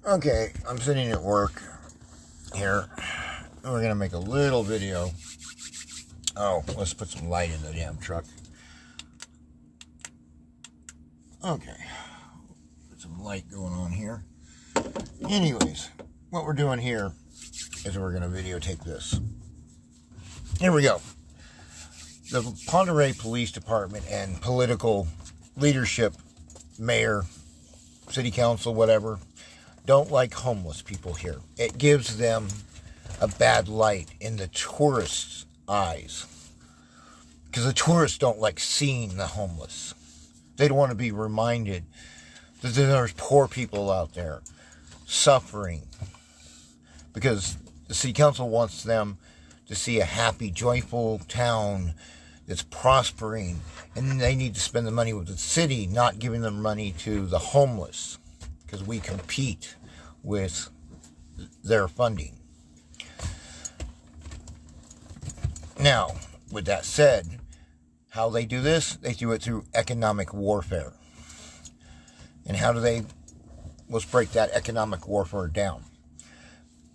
Okay, I'm sitting at work here. We're going to make a little video. Oh, let's put some light in the damn truck. Okay, put some light going on here. Anyways, what we're doing here is we're going to videotape this. Here we go. The Ponderay Police Department and political leadership, mayor, city council, whatever, don't like homeless people here. It gives them a bad light in the tourists' eyes. Because the tourists don't like seeing the homeless. They don't want to be reminded that there's poor people out there suffering. Because the city council wants them to see a happy, joyful town that's prospering. And they need to spend the money with the city, not giving them money to the homeless. Because we compete with their funding. Now, with that said, how they do this? They do it through economic warfare. And how do they? Let's break that economic warfare down.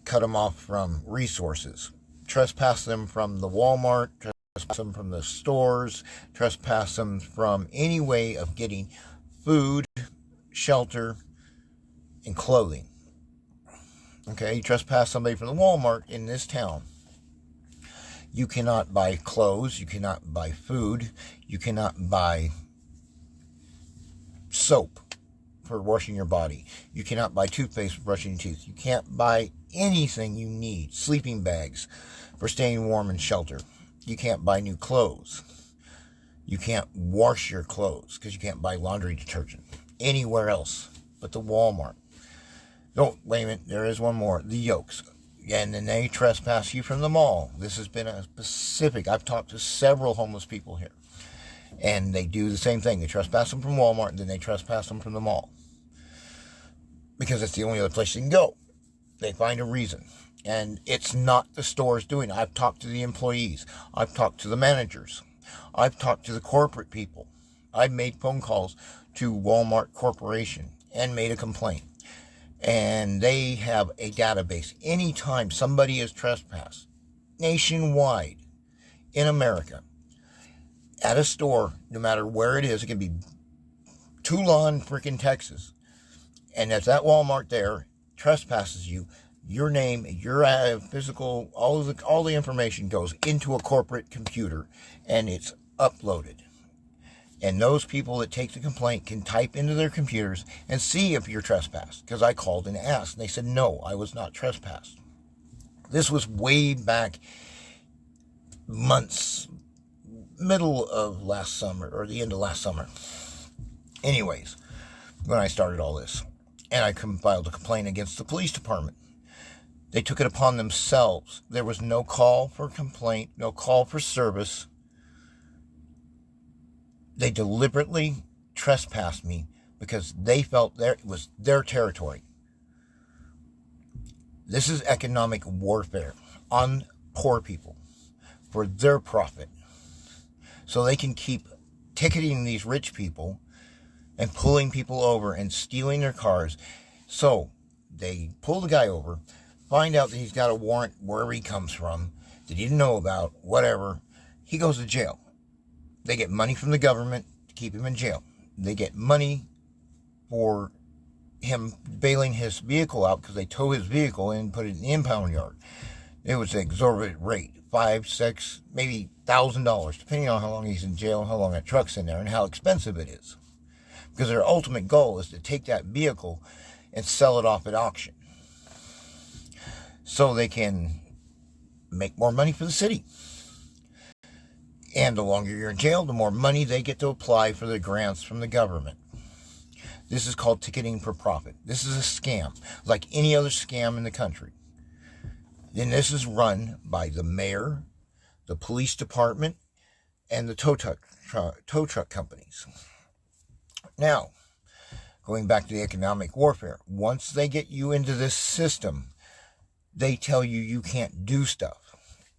Cut them off from resources. Trespass them from the Walmart. Trespass them from the stores. Trespass them from any way of getting food, shelter, and clothing. Okay, you trespass somebody from the Walmart in this town. You cannot buy clothes, you cannot buy food, you cannot buy soap for washing your body. You cannot buy toothpaste for brushing your teeth. You can't buy anything you need. Sleeping bags for staying warm and shelter. You can't buy new clothes. You can't wash your clothes because you can't buy laundry detergent anywhere else but the Walmart. Oh, wait a minute, there is one more. The Yokes. And then they trespass you from the mall. This has been a specific. I've talked to several homeless people here. And they do the same thing. They trespass them from Walmart, and then they trespass them from the mall. Because it's the only other place they can go. They find a reason. And it's not the stores doing it. I've talked to the employees. I've talked to the managers. I've talked to the corporate people. I've made phone calls to Walmart Corporation and made a complaint. And they have a database. Anytime somebody is trespassed, nationwide, in America, at a store, no matter where it is, it can be Toulon, freaking Texas, and if that Walmart there trespasses you, your name, your physical, all the information goes into a corporate computer, and it's uploaded. And those people that take the complaint can type into their computers and see if you're trespassed. Because I called and asked. And they said, no, I was not trespassed. This was way back months, middle of last summer, or the end of last summer. Anyways, when I started all this. And I filed a complaint against the police department. They took it upon themselves. There was no call for complaint, no call for service. They deliberately trespassed me because they felt it was their territory. This is economic warfare on poor people for their profit. So they can keep ticketing these rich people and pulling people over and stealing their cars. So they pull the guy over, find out that he's got a warrant wherever he comes from that he didn't know about, whatever. He goes to jail. They get money from the government to keep him in jail. They get money for him bailing his vehicle out because they tow his vehicle and put it in the impound yard. It was an exorbitant rate, $500, $600, maybe $1,000, depending on how long he's in jail and how long that truck's in there and how expensive it is. Because their ultimate goal is to take that vehicle and sell it off at auction so they can make more money for the city. And the longer you're in jail, the more money they get to apply for the grants from the government. This is called ticketing for profit. This is a scam, like any other scam in the country. And this is run by the mayor, the police department, and the tow truck companies. Now, going back to the economic warfare, once they get you into this system, they tell you you can't do stuff.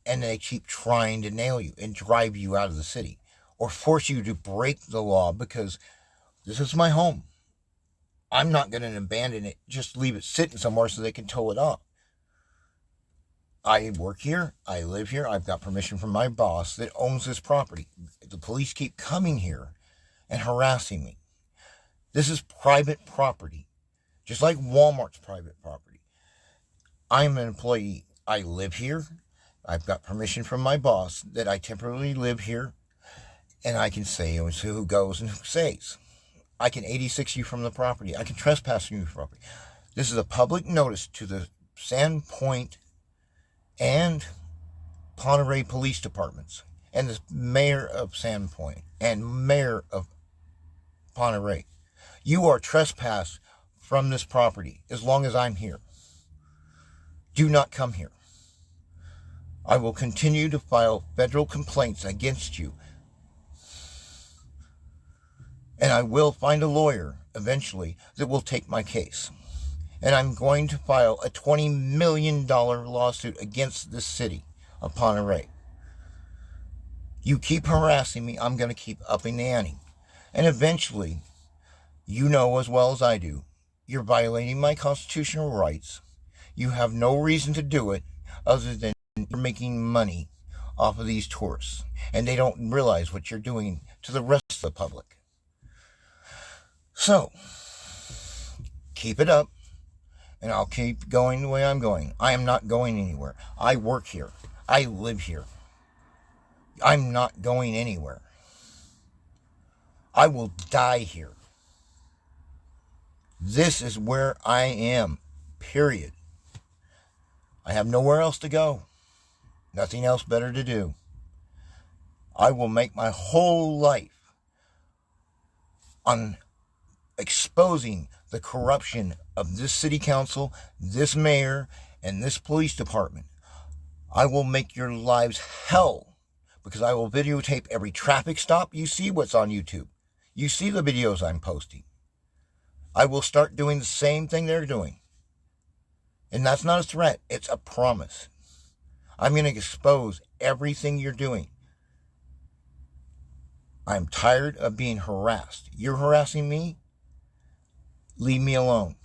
And they keep trying to nail you and drive you out of the city or force you to break the law because this is my home. I'm not going to abandon it, just leave it sitting somewhere so they can tow it up. I work here, I live here, I've got permission from my boss that owns this property. The police keep coming here and harassing me. This is private property, just like Walmart's private property. I'm an employee. I live here. I've got permission from my boss that I temporarily live here, and I can say who goes and who stays. I can 86 you from the property. I can trespass you from the property. This is a public notice to the Sandpoint and Ponderay police departments and the mayor of Sandpoint and mayor of Ponderay. You are trespassed from this property as long as I'm here. Do not come here. I will continue to file federal complaints against you. And I will find a lawyer eventually that will take my case. And I'm going to file a $20 million lawsuit against the city of Ponderay. You keep harassing me, I'm going to keep upping the ante. And eventually, you know as well as I do, you're violating my constitutional rights. You have no reason to do it other than you're making money off of these tourists. And they don't realize what you're doing to the rest of the public. So, keep it up, and I'll keep going the way I'm going. I am not going anywhere. I work here. I live here. I'm not going anywhere. I will die here. This is where I am, period. I have nowhere else to go. Nothing else better to do. I will make my whole life on exposing the corruption of this city council, this mayor, and this police department. I will make your lives hell because I will videotape every traffic stop. You see what's on YouTube. You see the videos I'm posting. I will start doing the same thing they're doing. And that's not a threat. It's a promise. I'm going to expose everything you're doing. I'm tired of being harassed. You're harassing me? Leave me alone.